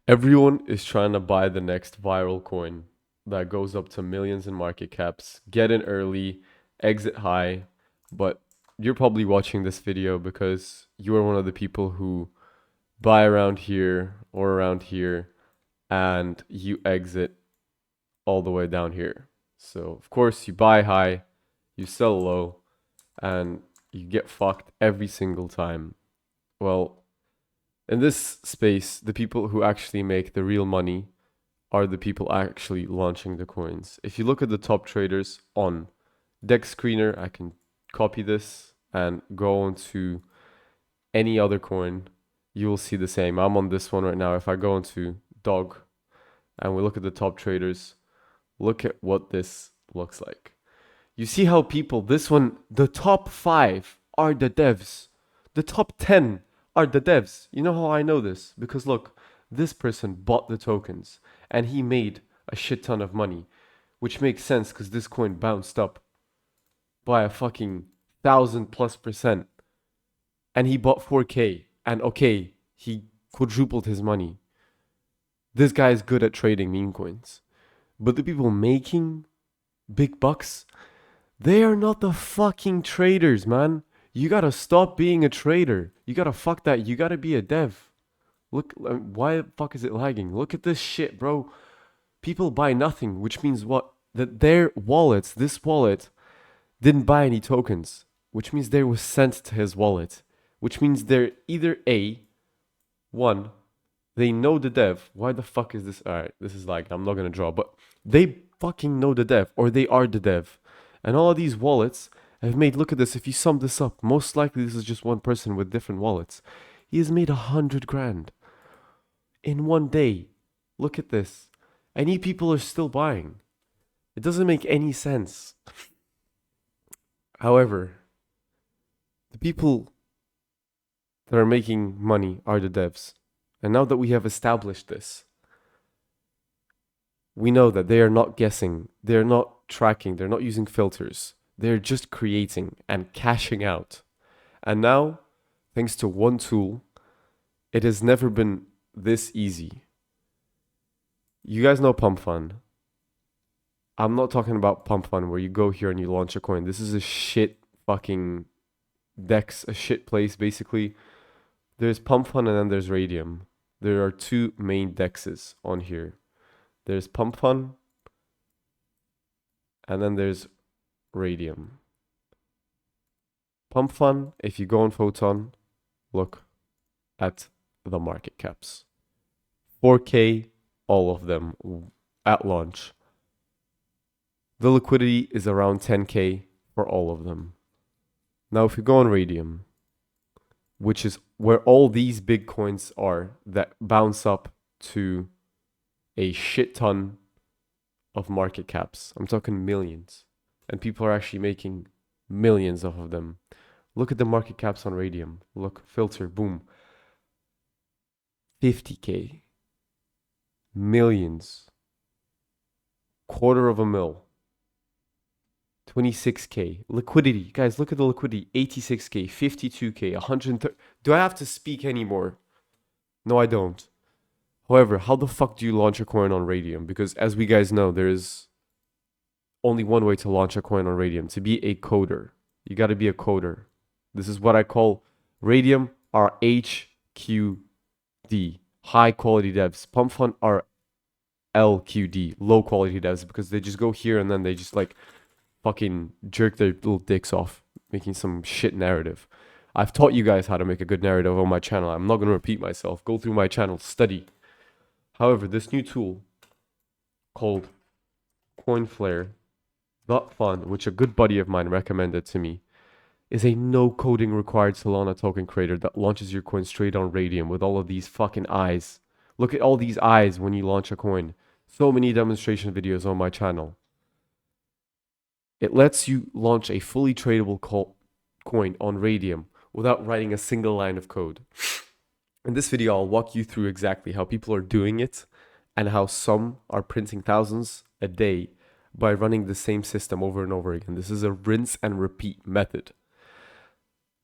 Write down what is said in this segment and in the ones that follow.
Everyone is trying to buy the next viral coin that goes up to millions in market caps. Get in early, exit high. But you're probably watching this video because you are one of the people who buy around here or around here and you exit all the way down here. So, of course, you buy high, you sell low, and you get fucked every single time. Well, in this space, the people who actually make the real money are the people actually launching the coins. If you look at the top traders on Dex Screener, I can copy this and go on to any other coin. You will see the same. I'm on this one right now. If I go into Dog and we look at the top traders, look at what this looks like. You see how people, this one, the top 5 are the devs. The top 10 are the devs. You know how I know this? Because look, this person bought the tokens and he made a shit ton of money, which makes sense because this coin bounced up by a fucking 1,000+%. And he bought 4K. And okay, he quadrupled his money. This guy is good at trading meme coins. But the people making big bucks, they are not the fucking traders, man. You gotta stop being a trader. You gotta fuck that. You gotta be a dev. Look, why the fuck is it lagging? Look at this shit, bro. People buy nothing, which means what? That their wallets, this wallet, didn't buy any tokens, which means they was sent to his wallet, which means they're either one, they know the dev. Why the fuck is this? All right, this is like, I'm not gonna draw, but they fucking know the dev, or they are the dev. And all of these wallets have made, look at this, if you sum this up, most likely this is just one person with different wallets. He has made 100 grand in one day. Look at this. And people are still buying. It doesn't make any sense. However, the people that are making money are the devs. And now that we have established this, we know that they are not guessing, they're not tracking, they're not using filters. They're just creating and cashing out. And now, thanks to one tool, it has never been this easy. You guys know Pump.Fun. I'm not talking about Pump.Fun where you go here and you launch a coin. This is a shit fucking Dex, a shit place basically. There's Pump.Fun and then there's Radium. There are two main dexes on here. There's Pump.Fun and then there's Radium. Pump.Fun, if you go on Photon, look at the market caps. 4K, all of them at launch. The liquidity is around 10K for all of them. Now, if you go on Radium, which is where all these big coins are that bounce up to a shit ton of market caps. I'm talking millions. And people are actually making millions off of them. Look at the market caps on Radium. Look, filter, boom. 50K. Millions. $250,000. 26K. Liquidity. Guys, look at the liquidity. 86K, 52K, 130. Do I have to speak anymore? No, I don't. However, how the fuck do you launch a coin on Radium? Because as we guys know, there is only one way to launch a coin on Radium. To be a coder. You got to be a coder. This is what I call Radium are HQD. High quality devs. Pump.Fun are LQD. Low quality devs. Because they just go here and then they just like fucking jerk their little dicks off making some shit narrative. I've taught you guys how to make a good narrative on my channel. I'm not going to repeat myself. Go through my channel, study. However, this new tool called coinflare.fun, which a good buddy of mine recommended to me, is a no coding required Solana token creator that launches your coin straight on Radium with all of these fucking eyes. Look at all these eyes when you launch a coin. So many demonstration videos on my channel. It lets you launch a fully tradable coin on Radium without writing a single line of code. In this video, I'll walk you through exactly how people are doing it and how some are printing thousands a day by running the same system over and over again. This is a rinse and repeat method.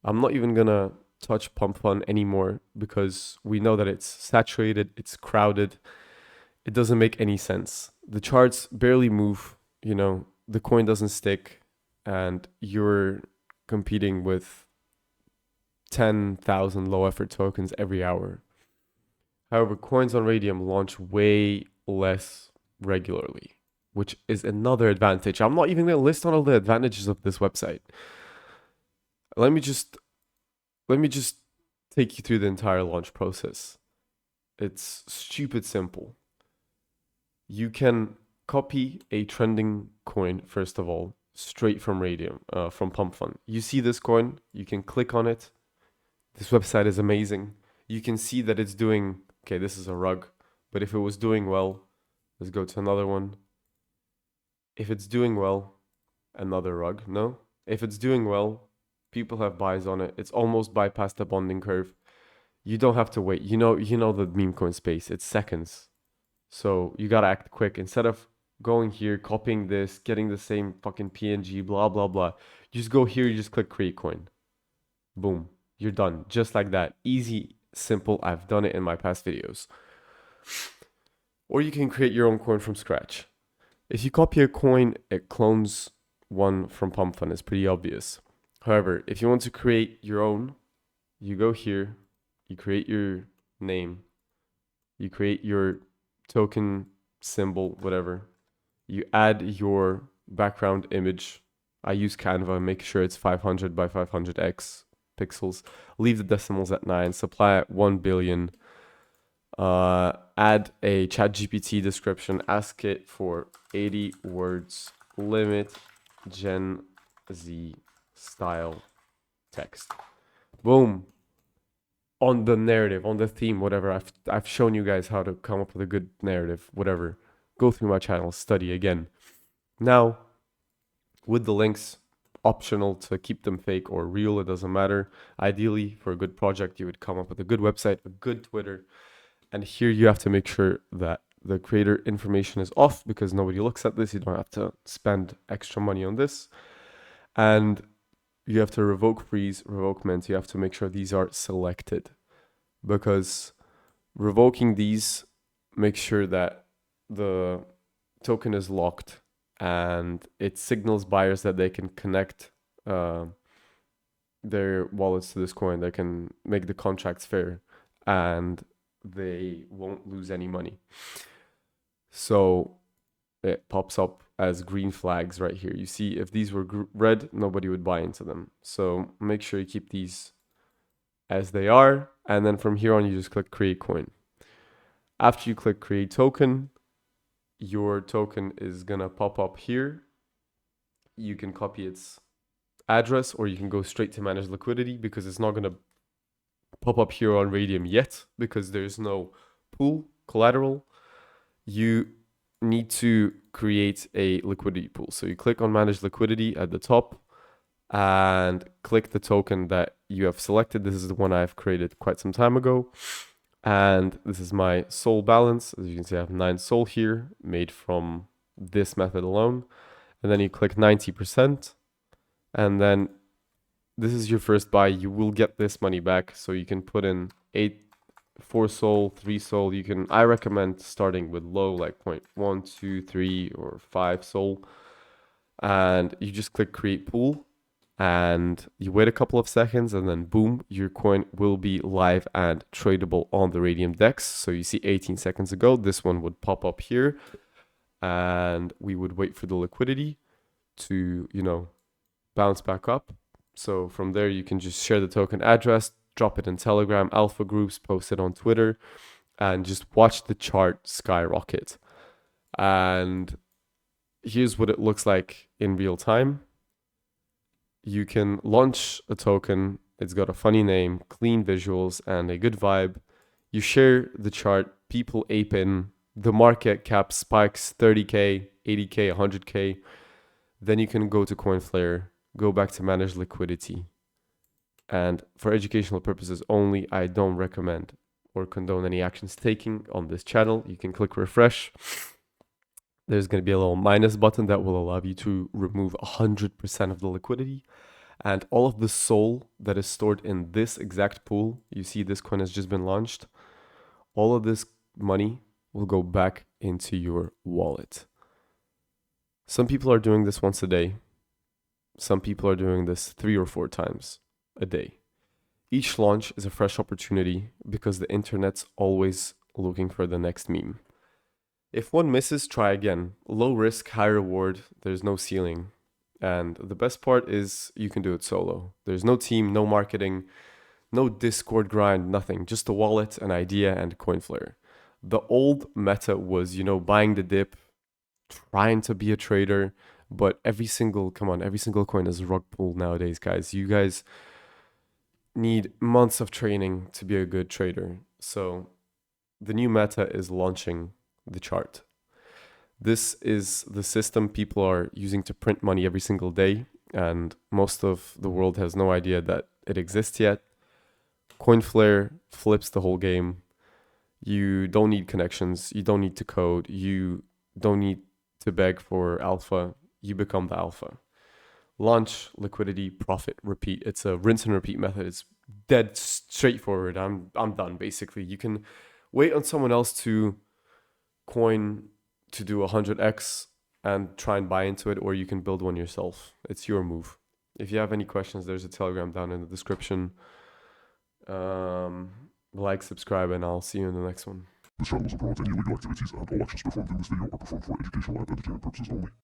I'm not even gonna touch Pump.Fun anymore because we know that it's saturated, it's crowded, it doesn't make any sense. The charts barely move, the coin doesn't stick, and you're competing with 10,000 low effort tokens every hour. However, coins on Radium launch way less regularly, which is another advantage. I'm not even going to list on all the advantages of this website. Let me just take you through the entire launch process. It's stupid simple. You can copy a trending coin, first of all, straight from Radium, from Pump.Fun. You see this coin, you can click on it. This website is amazing. You can see that it's doing, okay, this is a rug, but if it was doing well, let's go to another one. If it's doing well, another rug, no? If it's doing well, people have buys on it. It's almost bypassed the bonding curve. You don't have to wait. You know the meme coin space. It's seconds. So you gotta act quick. Instead of going here, copying this, getting the same fucking PNG, blah, blah, blah. You just go here, you just click create coin. Boom. You're done. Just like that. Easy, simple. I've done it in my past videos. Or you can create your own coin from scratch. If you copy a coin, it clones one from Pump.Fun. It's pretty obvious. However, if you want to create your own, you go here, you create your name, you create your token symbol, whatever. You add your background image. I use Canva, make sure it's 500 by 500x pixels. Leave the decimals at 9, supply at 1 billion. Add a ChatGPT description, ask it for 80 words, limit Gen Z style text. Boom. On the narrative, on the theme, whatever. I've shown you guys how to come up with a good narrative, whatever. Go through my channel, study again. Now, with the links, optional to keep them fake or real, it doesn't matter. Ideally, for a good project, you would come up with a good website, a good Twitter. And here you have to make sure that the creator information is off because nobody looks at this. You don't have to spend extra money on this. And you have to revoke freeze, revoke mint. You have to make sure these are selected because revoking these makes sure that the token is locked and it signals buyers that they can connect their wallets to this coin. They can make the contracts fair and they won't lose any money. So it pops up as green flags right here. You see, if these were red, nobody would buy into them. So make sure you keep these as they are. And then from here on, you just click create coin. After you click create token, your token is gonna pop up here. You can copy its address or you can go straight to manage liquidity because it's not gonna pop up here on Radium yet because there's no pool collateral. You need to create a liquidity pool. So you click on manage liquidity at the top and click the token that you have selected. This is the one I've created quite some time ago. And this is my SOL balance. As you can see, I have 9 SOL here made from this method alone. And then you click 90%. And then this is your first buy. You will get this money back. So you can put in 4 SOL, 3 SOL. I recommend starting with low, like 0.1, 2, 3, or 5 SOL. And you just click create pool and you wait a couple of seconds and then boom, your coin will be live and tradable on the Radium DEX. So you see 18 seconds ago, this one would pop up here and we would wait for the liquidity to, bounce back up. So from there, you can just share the token address, drop it in Telegram, alpha groups, post it on Twitter, and just watch the chart skyrocket. And here's what it looks like in real time. You can launch a token. It's got a funny name, clean visuals, and a good vibe. You share the chart, people ape in, the market cap spikes 30K, 80K, 100K. Then you can go to Coinflare, go back to manage liquidity. And for educational purposes only, I don't recommend or condone any actions taken on this channel. You can click refresh. There's going to be a little minus button that will allow you to remove 100% of the liquidity. And all of the SOL that is stored in this exact pool, you see this coin has just been launched, all of this money will go back into your wallet. Some people are doing this once a day. Some people are doing this 3 or 4 times a day. Each launch is a fresh opportunity because the internet's always looking for the next meme. If one misses, try again. Low risk, high reward, there's no ceiling. And the best part is you can do it solo. There's no team, no marketing, no Discord grind, nothing. Just a wallet, an idea, and coinflare. The old meta was, buying the dip, trying to be a trader, but every single coin is rug pull nowadays, guys. You guys need months of training to be a good trader. So the new meta is launching the chart. This is the system people are using to print money every single day, and most of the world has no idea that it exists yet. Coinflare flips the whole game. You don't need connections. You don't need to code. You don't need to beg for alpha. You become the alpha. Launch, liquidity, profit, repeat. It's a rinse and repeat method. It's dead straightforward. I'm done, basically. You can wait on someone else to coin to do 100x and try and buy into it, or you can build one yourself. It's your move. If you have any questions, there's a Telegram down in the description. Like, subscribe, and I'll see you in the next one. This channel doesn't promote any illegal activities, and all actions performed in this video are performed for educational and entertainment purposes only.